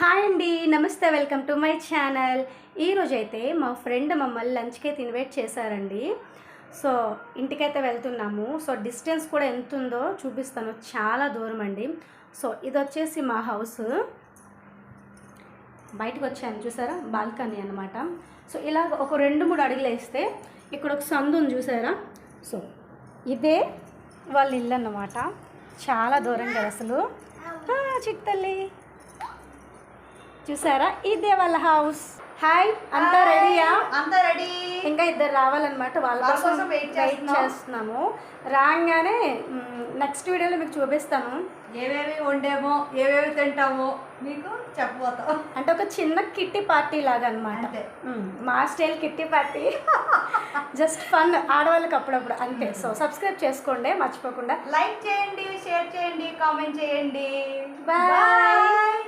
Hi అండి, నమస్తే, welcome to my channel. ఈరోజైతే మా ఫ్రెండ్ మమ్మల్ని లంచ్కి అయితే ఇన్వైట్ చేశారండి. సో ఇంటికైతే వెళ్తున్నాము. సో డిస్టెన్స్ కూడా ఎంత ఉందో చూపిస్తాను, చాలా దూరం అండి. సో ఇది వచ్చేసి మా హౌస్. బయటకు వచ్చాను చూసారా, బాల్కనీ అనమాట. సో ఇలా ఒక 2-3 అడుగులు వేస్తే ఇక్కడ ఒక సందు ఉంది చూసారా. సో ఇదే వాళ్ళ ఇల్లు అన్నమాట. చాలా దూరం కదా అసలు. చిట్టల్లి చూసారా, ఇదే వాళ్ళ హౌస్. హాయ్, అంతా రెడీయా? అంతా రెడీ. ఇంకా ఇద్దరు రావాలన్నమాట, వాళ్ళ కోసం వెయిట్ చేస్తున్నాము. రాగానే నెక్స్ట్ వీడియోలో మీకు చూపిస్తాను ఏవేవి వండేమో ఏవేవి తింటామో మీకు చెప్పబోతాం. అంటే ఒక చిన్న కిట్టి పార్టీ లాగా అనమాట. మా style kitty party. Just fun, ఆడవాళ్ళకి అప్పుడప్పుడు అంతే. సో సబ్స్క్రైబ్ చేసుకోండి మర్చిపోకుండా. లైక్ చేయండి, షేర్ చేయండి, కామెంట్ చేయండి. బాయ్.